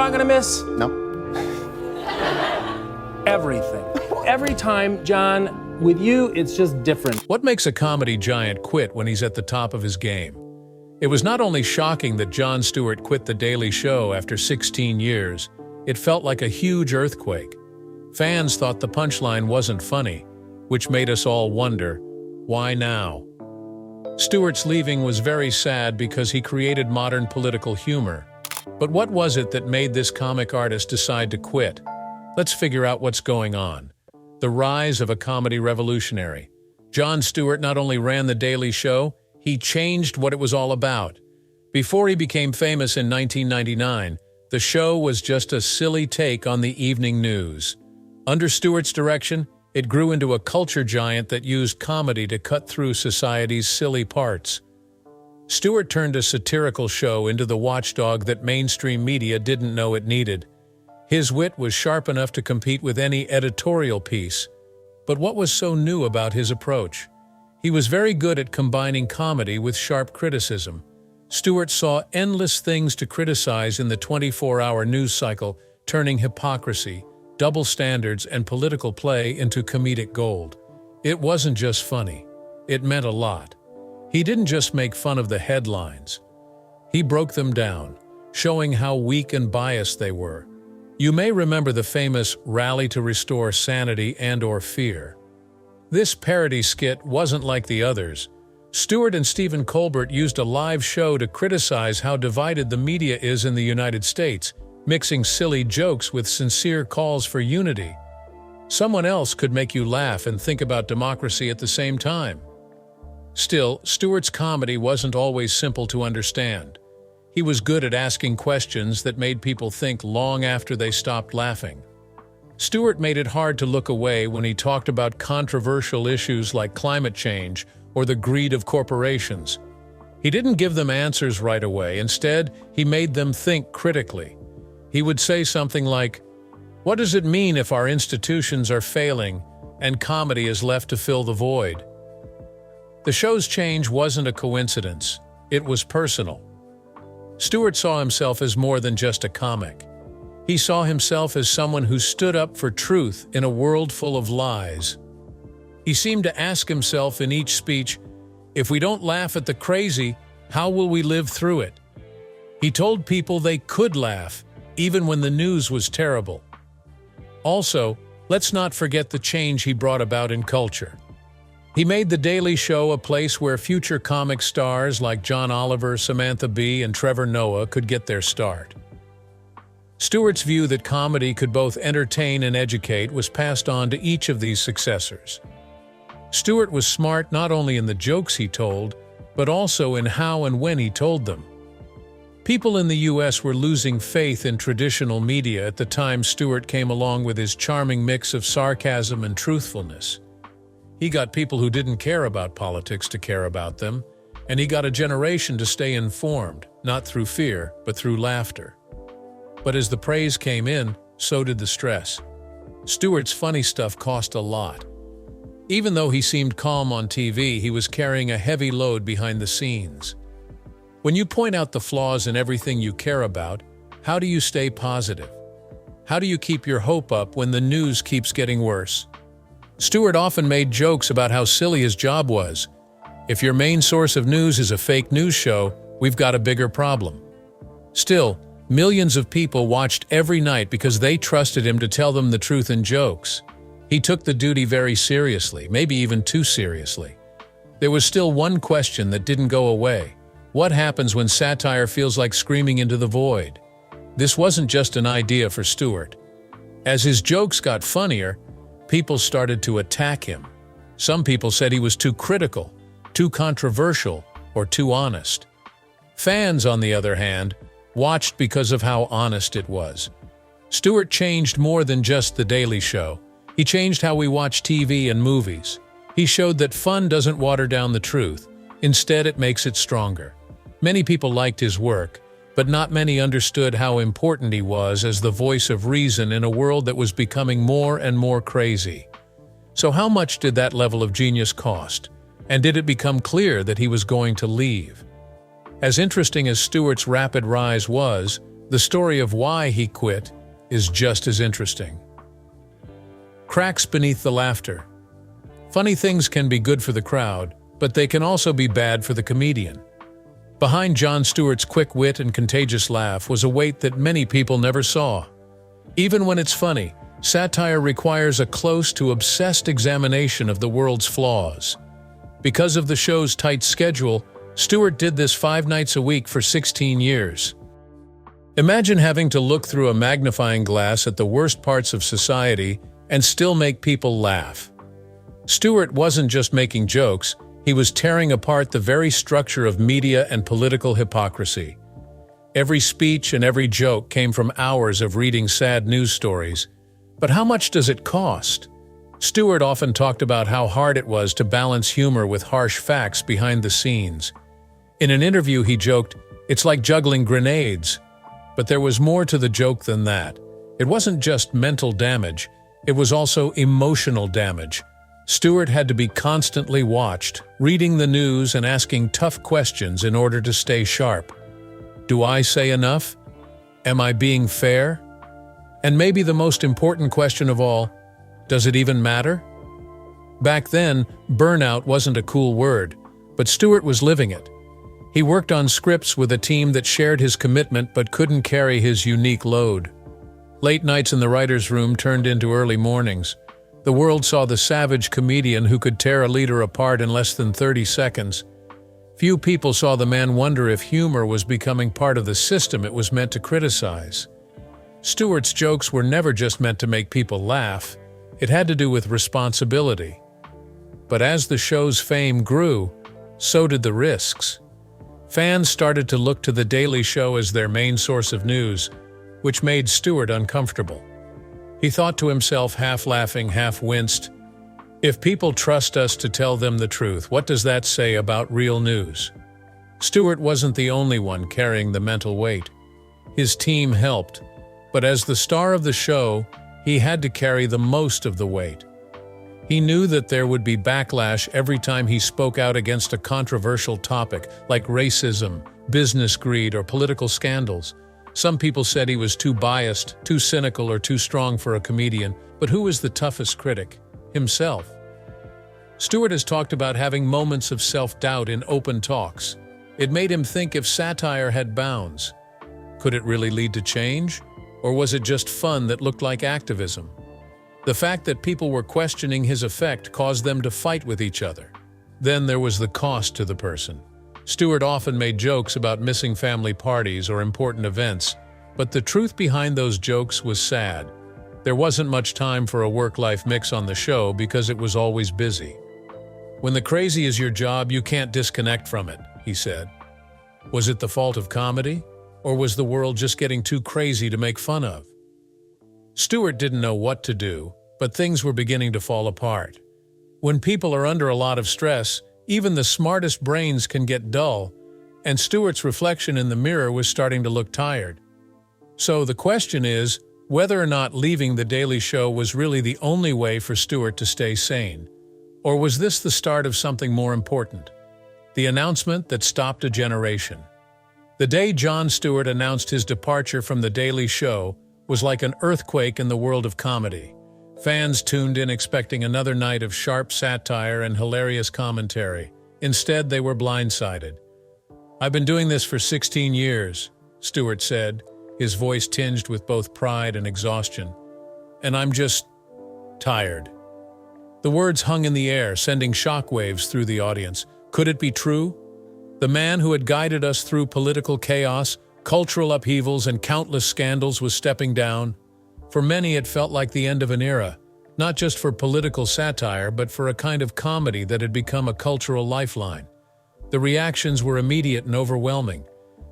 not gonna miss? No. Everything. Every time, John, with you, it's just different. What makes a comedy giant quit when he's at the top of his game? It was not only shocking that Jon Stewart quit The Daily Show after 16 years, it felt like a huge earthquake. Fans thought the punchline wasn't funny, which made us all wonder, why now? Stewart's leaving was very sad because he created modern political humor. But what was it that made this comic artist decide to quit? Let's figure out what's going on. The rise of a comedy revolutionary. Jon Stewart not only ran The Daily Show, he changed what it was all about. Before he became famous in 1999, the show was just a silly take on the evening news. Under Stewart's direction, it grew into a culture giant that used comedy to cut through society's silly parts. Stewart turned a satirical show into the watchdog that mainstream media didn't know it needed. His wit was sharp enough to compete with any editorial piece. But what was so new about his approach? He was very good at combining comedy with sharp criticism. Stewart saw endless things to criticize in the 24-hour news cycle, turning hypocrisy, double standards, and political play into comedic gold. It wasn't just funny. It meant a lot. He didn't just make fun of the headlines. He broke them down, showing how weak and biased they were. You may remember the famous rally to restore sanity and/or fear. This parody skit wasn't like the others. Stewart and Stephen Colbert used a live show to criticize how divided the media is in the United States, mixing silly jokes with sincere calls for unity. Someone else could make you laugh and think about democracy at the same time. Still, Stewart's comedy wasn't always simple to understand. He was good at asking questions that made people think long after they stopped laughing. Stewart made it hard to look away when he talked about controversial issues like climate change or the greed of corporations. He didn't give them answers right away. Instead, he made them think critically. He would say something like, "What does it mean if our institutions are failing and comedy is left to fill the void?" The show's change wasn't a coincidence. It was personal. Stewart saw himself as more than just a comic. He saw himself as someone who stood up for truth in a world full of lies. He seemed to ask himself in each speech, if we don't laugh at the crazy, how will we live through it? He told people they could laugh, even when the news was terrible. Also, let's not forget the change he brought about in culture. He made The Daily Show a place where future comic stars like John Oliver, Samantha Bee, and Trevor Noah could get their start. Stewart's view that comedy could both entertain and educate was passed on to each of these successors. Stewart was smart not only in the jokes he told, but also in how and when he told them. People in the US were losing faith in traditional media at the time Stewart came along with his charming mix of sarcasm and truthfulness. He got people who didn't care about politics to care about them, and he got a generation to stay informed, not through fear, but through laughter. But as the praise came in, so did the stress. Stewart's funny stuff cost a lot. Even though he seemed calm on TV, he was carrying a heavy load behind the scenes. When you point out the flaws in everything you care about, how do you stay positive? How do you keep your hope up when the news keeps getting worse? Stewart often made jokes about how silly his job was. If your main source of news is a fake news show, we've got a bigger problem. Still, millions of people watched every night because they trusted him to tell them the truth in jokes. He took the duty very seriously, maybe even too seriously. There was still one question that didn't go away. What happens when satire feels like screaming into the void? This wasn't just an idea for Stewart. As his jokes got funnier, people started to attack him. Some people said he was too critical, too controversial, or too honest. Fans, on the other hand, watched because of how honest it was. Stewart changed more than just The Daily Show. He changed how we watch TV and movies. He showed that fun doesn't water down the truth. Instead, it makes it stronger. Many people liked his work, but not many understood how important he was as the voice of reason in a world that was becoming more and more crazy. So how much did that level of genius cost? And did it become clear that he was going to leave? As interesting as Stewart's rapid rise was, The story of why he quit is just as interesting. Cracks beneath the laughter. Funny things can be good for the crowd, but they can also be bad for the comedian. Behind Jon Stewart's quick wit and contagious laugh was a weight that many people never saw. Even when it's funny, satire requires a close to obsessed examination of the world's flaws. Because of the show's tight schedule, Stewart did this 5 nights a week for 16 years. Imagine having to look through a magnifying glass at the worst parts of society and still make people laugh. Stewart wasn't just making jokes, he was tearing apart the very structure of media and political hypocrisy. Every speech and every joke came from hours of reading sad news stories. But how much does it cost? Stewart often talked about how hard it was to balance humor with harsh facts behind the scenes. In an interview he joked, "It's like juggling grenades." But there was more to the joke than that. It wasn't just mental damage, it was also emotional damage. Stewart had to be constantly watched, reading the news and asking tough questions in order to stay sharp. Do I say enough? Am I being fair? And maybe the most important question of all, does it even matter? Back then, burnout wasn't a cool word, but Stewart was living it. He worked on scripts with a team that shared his commitment but couldn't carry his unique load. Late nights in the writer's room turned into early mornings. The world saw the savage comedian who could tear a leader apart in less than 30 seconds. Few people saw the man wonder if humor was becoming part of the system it was meant to criticize. Stewart's jokes were never just meant to make people laugh. It had to do with responsibility. But as the show's fame grew, so did the risks. Fans started to look to The Daily Show as their main source of news, which made Stewart uncomfortable. He thought to himself, half laughing, half winced, "If people trust us to tell them the truth, what does that say about real news?" Stewart wasn't the only one carrying the mental weight. His team helped, but as the star of the show, he had to carry the most of the weight. He knew that there would be backlash every time he spoke out against a controversial topic like racism, business greed, or political scandals. Some people said he was too biased, too cynical, or too strong for a comedian, but who was the toughest critic? Himself. Stewart has talked about having moments of self-doubt in open talks. It made him think if satire had bounds. Could it really lead to change? Or was it just fun that looked like activism? The fact that people were questioning his effect caused them to fight with each other. Then there was the cost to the person. Stewart often made jokes about missing family parties or important events, but the truth behind those jokes was sad. There wasn't much time for a work-life mix on the show because it was always busy. "When the crazy is your job, you can't disconnect from it," he said. Was it the fault of comedy? Or was the world just getting too crazy to make fun of? Stewart didn't know what to do, but things were beginning to fall apart. When people are under a lot of stress, even the smartest brains can get dull, and Stewart's reflection in the mirror was starting to look tired. So the question is, whether or not leaving The Daily Show was really the only way for Stewart to stay sane. Or was this the start of something more important? The announcement that stopped a generation. The day Jon Stewart announced his departure from The Daily Show was like an earthquake in the world of comedy. Fans tuned in expecting another night of sharp satire and hilarious commentary. Instead, they were blindsided. "I've been doing this for 16 years, Stewart said, his voice tinged with both pride and exhaustion. "And I'm just tired." The words hung in the air, sending shockwaves through the audience. Could it be true? The man who had guided us through political chaos, cultural upheavals, and countless scandals was stepping down. For many, it felt like the end of an era, not just for political satire, but for a kind of comedy that had become a cultural lifeline. The reactions were immediate and overwhelming.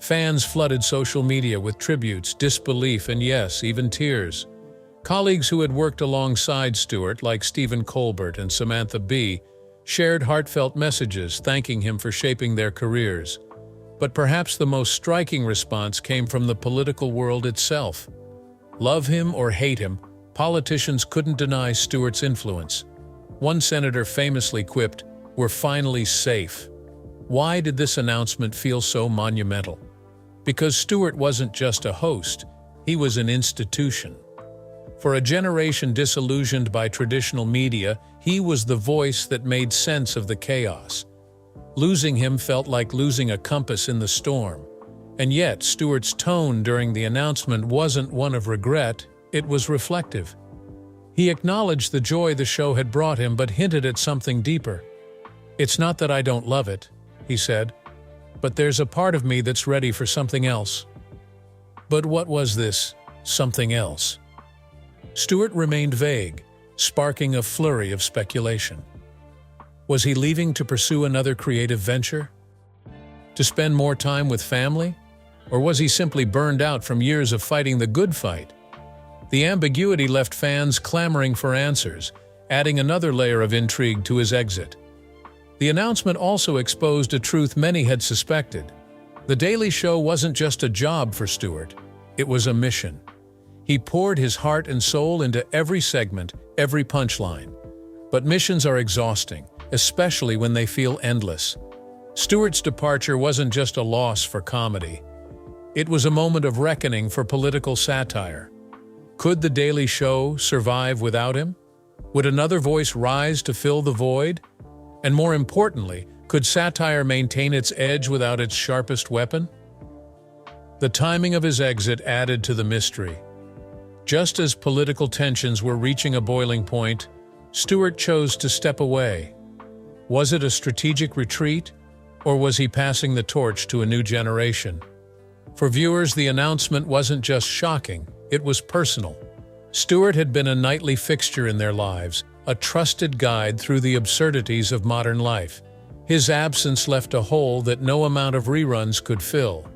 Fans flooded social media with tributes, disbelief, and yes, even tears. Colleagues who had worked alongside Stewart, like Stephen Colbert and Samantha Bee, shared heartfelt messages thanking him for shaping their careers. But perhaps the most striking response came from the political world itself. Love him or hate him, politicians couldn't deny Stewart's influence. One senator famously quipped, "We're finally safe." Why did this announcement feel so monumental? Because Stewart wasn't just a host, he was an institution. For a generation disillusioned by traditional media, he was the voice that made sense of the chaos. Losing him felt like losing a compass in the storm. And yet, Stewart's tone during the announcement wasn't one of regret, it was reflective. He acknowledged the joy the show had brought him, but hinted at something deeper. "It's not that I don't love it," he said, "but there's a part of me that's ready for something else." But what was this something else? Stewart remained vague, sparking a flurry of speculation. Was he leaving to pursue another creative venture? To spend more time with family? Or was he simply burned out from years of fighting the good fight? The ambiguity left fans clamoring for answers, adding another layer of intrigue to his exit. The announcement also exposed a truth many had suspected. The Daily Show wasn't just a job for Stewart, it was a mission. He poured his heart and soul into every segment, every punchline. But missions are exhausting, especially when they feel endless. Stewart's departure wasn't just a loss for comedy. It was a moment of reckoning for political satire. Could The Daily Show survive without him? Would another voice rise to fill the void? And more importantly, could satire maintain its edge without its sharpest weapon? The timing of his exit added to the mystery. Just as political tensions were reaching a boiling point, Stewart chose to step away. Was it a strategic retreat, or was he passing the torch to a new generation? For viewers, the announcement wasn't just shocking, it was personal. Stewart had been a nightly fixture in their lives, a trusted guide through the absurdities of modern life. His absence left a hole that no amount of reruns could fill.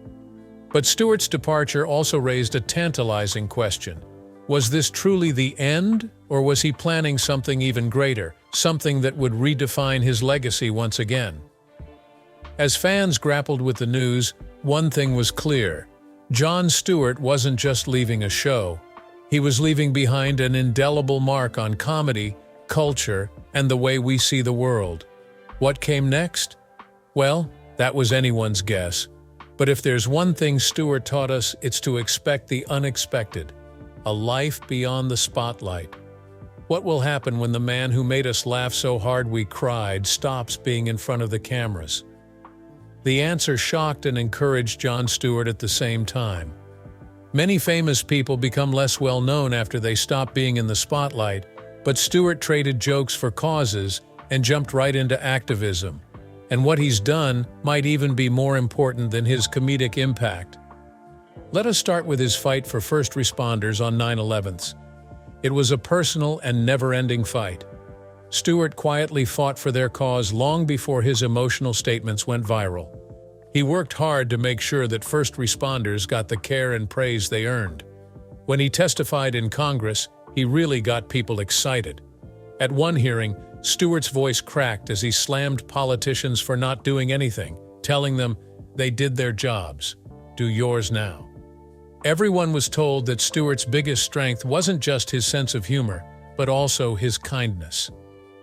But Stewart's departure also raised a tantalizing question. Was this truly the end, or was he planning something even greater, something that would redefine his legacy once again? As fans grappled with the news, one thing was clear. Jon Stewart wasn't just leaving a show. He was leaving behind an indelible mark on comedy, culture, and the way we see the world. What came next? Well, that was anyone's guess. But if there's one thing Stewart taught us, it's to expect the unexpected. A life beyond the spotlight. What will happen when the man who made us laugh so hard we cried stops being in front of the cameras? The answer shocked and encouraged Jon Stewart at the same time. Many famous people become less well-known after they stop being in the spotlight, but Stewart traded jokes for causes and jumped right into activism. And what he's done might even be more important than his comedic impact. Let us start with his fight for first responders on 9/11. It was a personal and never-ending fight. Stewart quietly fought for their cause long before his emotional statements went viral. He worked hard to make sure that first responders got the care and praise they earned. When he testified in Congress, he really got people excited. At one hearing, Stewart's voice cracked as he slammed politicians for not doing anything, telling them they did their jobs. Do yours now. Everyone was told that Stewart's biggest strength wasn't just his sense of humor, but also his kindness.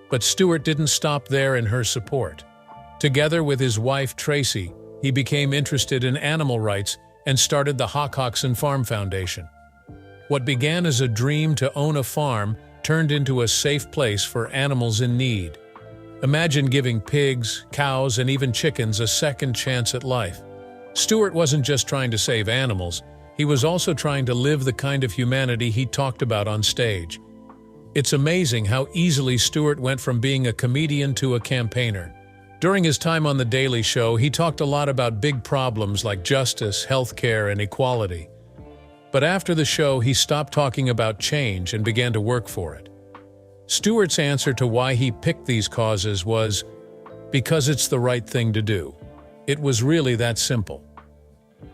But Stewart didn't stop there in her support. Together with his wife Tracy, he became interested in animal rights and started the Hoxton Farm Foundation. What began as a dream to own a farm turned into a safe place for animals in need. Imagine giving pigs, cows, and even chickens a second chance at life. Stewart wasn't just trying to save animals, he was also trying to live the kind of humanity he talked about on stage. It's amazing how easily Stewart went from being a comedian to a campaigner. During his time on The Daily Show, he talked a lot about big problems like justice, healthcare, and equality. But after the show, he stopped talking about change and began to work for it. Stewart's answer to why he picked these causes was, because it's the right thing to do. It was really that simple.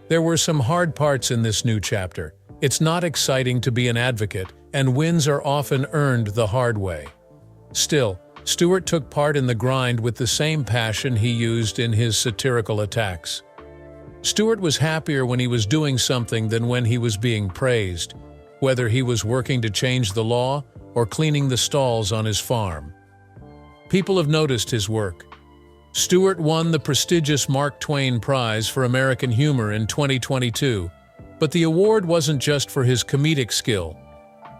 There were some hard parts in this new chapter. It's not exciting to be an advocate, and wins are often earned the hard way. Still, Stewart took part in the grind with the same passion he used in his satirical attacks. Stewart was happier when he was doing something than when he was being praised, whether he was working to change the law or cleaning the stalls on his farm. People have noticed his work. Stewart won the prestigious Mark Twain Prize for American Humor in 2022, but the award wasn't just for his comedic skill.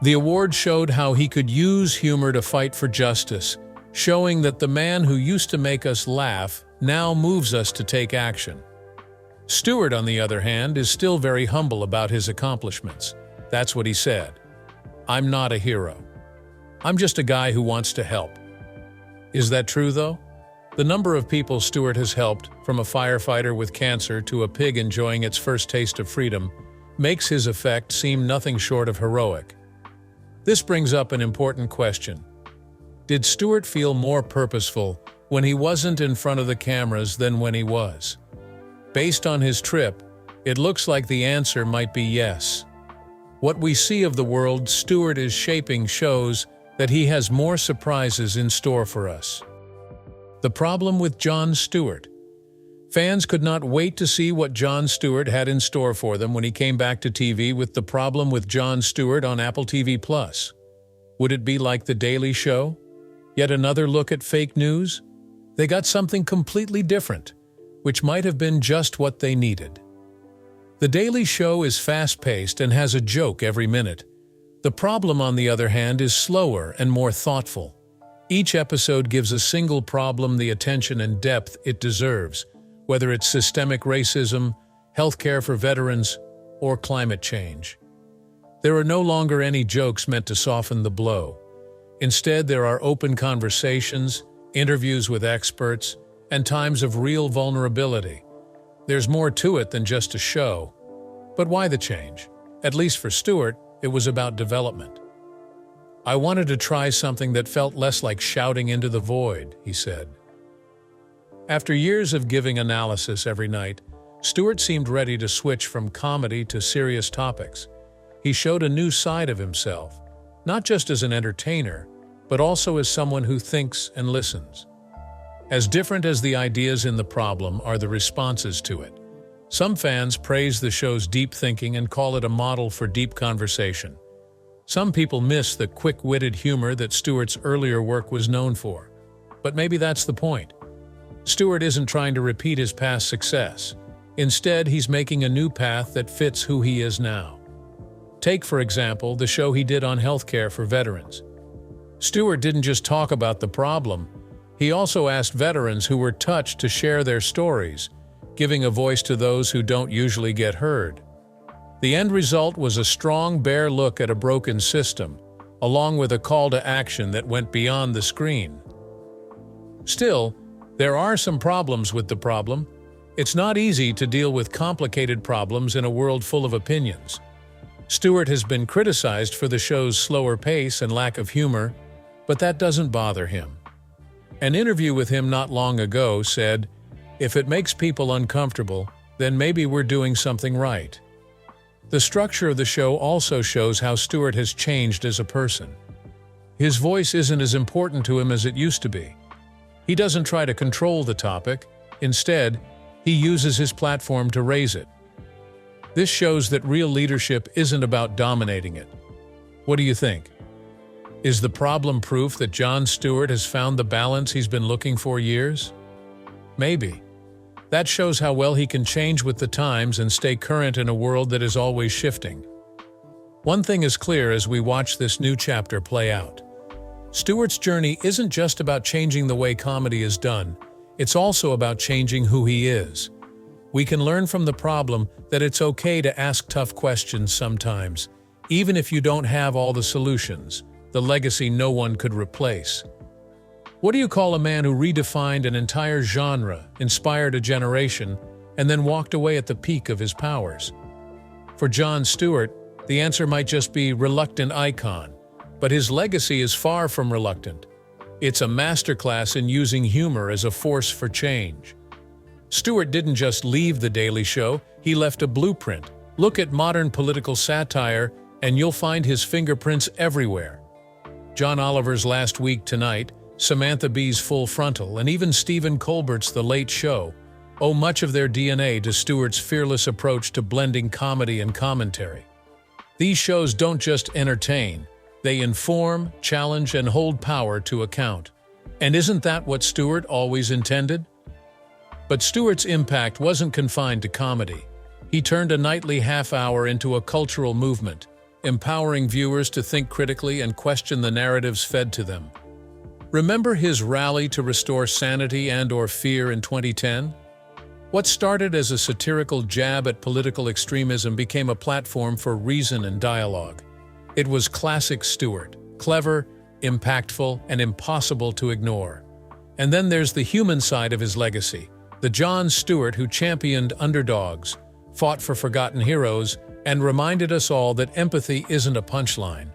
The award showed how he could use humor to fight for justice, showing that the man who used to make us laugh now moves us to take action. Stewart, on the other hand, is still very humble about his accomplishments. That's what he said. "I'm not a hero. I'm just a guy who wants to help." Is that true, though? The number of people Stewart has helped, from a firefighter with cancer to a pig enjoying its first taste of freedom, makes his effect seem nothing short of heroic. This brings up an important question. Did Stewart feel more purposeful when he wasn't in front of the cameras than when he was? Based on his trip, it looks like the answer might be yes. What we see of the world Stewart is shaping shows that he has more surprises in store for us. The problem with Jon Stewart. Fans could not wait to see what Jon Stewart had in store for them when he came back to TV with The Problem with Jon Stewart on Apple TV+. Would it be like The Daily Show? Yet another look at fake news? They got something completely different, which might have been just what they needed. The Daily Show is fast-paced and has a joke every minute. The Problem, on the other hand, is slower and more thoughtful. Each episode gives a single problem the attention and depth it deserves, whether it's systemic racism, healthcare for veterans, or climate change. There are no longer any jokes meant to soften the blow. Instead, there are open conversations, interviews with experts, and times of real vulnerability. There's more to it than just a show. But why the change? At least for Stewart, it was about development. "I wanted to try something that felt less like shouting into the void," he said. After years of giving analysis every night, Stewart seemed ready to switch from comedy to serious topics. He showed a new side of himself, not just as an entertainer, but also as someone who thinks and listens. As different as the ideas in The Problem are the responses to it. Some fans praise the show's deep thinking and call it a model for deep conversation. Some people miss the quick-witted humor that Stewart's earlier work was known for. But maybe that's the point. Stewart isn't trying to repeat his past success. Instead, he's making a new path that fits who he is now. Take, for example, the show he did on healthcare for veterans. Stewart didn't just talk about the problem. He also asked veterans who were touched to share their stories, giving a voice to those who don't usually get heard. The end result was a strong, bare look at a broken system, along with a call to action that went beyond the screen. Still, there are some problems with The Problem. It's not easy to deal with complicated problems in a world full of opinions. Stewart has been criticized for the show's slower pace and lack of humor, but that doesn't bother him. An interview with him not long ago said, "If it makes people uncomfortable, then maybe we're doing something right." The structure of the show also shows how Stewart has changed as a person. His voice isn't as important to him as it used to be. He doesn't try to control the topic. Instead, he uses his platform to raise it. This shows that real leadership isn't about dominating it. What do you think? Is The Problem proof that Jon Stewart has found the balance he's been looking for years? Maybe. That shows how well he can change with the times and stay current in a world that is always shifting. One thing is clear as we watch this new chapter play out. Stewart's journey isn't just about changing the way comedy is done, it's also about changing who he is. We can learn from The Problem that it's okay to ask tough questions sometimes, even if you don't have all the solutions, the legacy no one could replace. What do you call a man who redefined an entire genre, inspired a generation, and then walked away at the peak of his powers? For Jon Stewart, the answer might just be reluctant icon, but his legacy is far from reluctant. It's a masterclass in using humor as a force for change. Stewart didn't just leave The Daily Show, he left a blueprint. Look at modern political satire, and you'll find his fingerprints everywhere. John Oliver's Last Week Tonight, Samantha Bee's Full Frontal, and even Stephen Colbert's The Late Show owe much of their DNA to Stewart's fearless approach to blending comedy and commentary. These shows don't just entertain, they inform, challenge, and hold power to account. And isn't that what Stewart always intended? But Stewart's impact wasn't confined to comedy. He turned a nightly half-hour into a cultural movement, empowering viewers to think critically and question the narratives fed to them. Remember his rally to restore sanity and/or fear in 2010? What started as a satirical jab at political extremism became a platform for reason and dialogue. It was classic Stewart, clever, impactful, and impossible to ignore. And then there's the human side of his legacy, the Jon Stewart who championed underdogs, fought for forgotten heroes, and reminded us all that empathy isn't a punchline.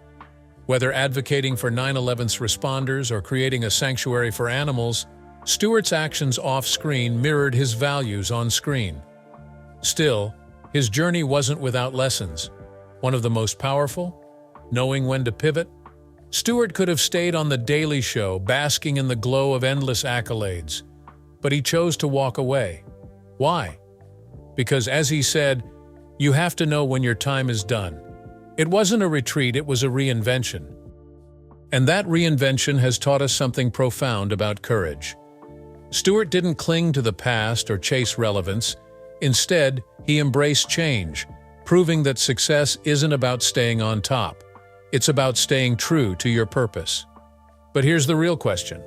Whether advocating for 9/11's responders or creating a sanctuary for animals, Stewart's actions off-screen mirrored his values on screen. Still, his journey wasn't without lessons. One of the most powerful? Knowing when to pivot? Stewart could have stayed on The Daily Show, basking in the glow of endless accolades. But he chose to walk away. Why? Because, as he said, you have to know when your time is done. It wasn't a retreat, it was a reinvention. And that reinvention has taught us something profound about courage. Stewart didn't cling to the past or chase relevance. Instead, he embraced change, proving that success isn't about staying on top. It's about staying true to your purpose. But here's the real question.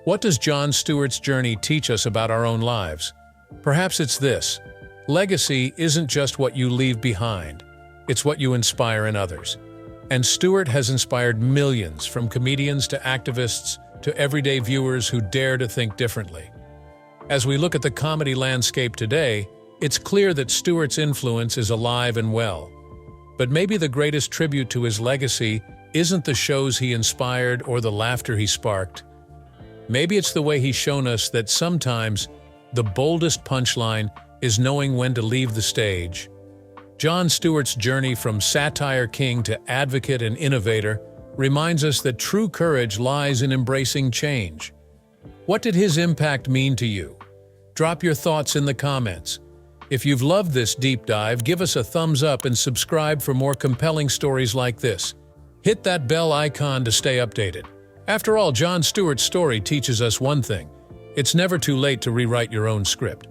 What does Jon Stewart's journey teach us about our own lives? Perhaps it's this. Legacy isn't just what you leave behind. It's what you inspire in others. And Stewart has inspired millions, from comedians to activists to everyday viewers who dare to think differently. As we look at the comedy landscape today, it's clear that Stewart's influence is alive and well. But maybe the greatest tribute to his legacy isn't the shows he inspired or the laughter he sparked. Maybe it's the way he's shown us that sometimes the boldest punchline is knowing when to leave the stage. Jon Stewart's journey from satire king to advocate and innovator reminds us that true courage lies in embracing change. What did his impact mean to you? Drop your thoughts in the comments. If you've loved this deep dive, give us a thumbs up and subscribe for more compelling stories like this. Hit that bell icon to stay updated. After all, Jon Stewart's story teaches us one thing: it's never too late to rewrite your own script.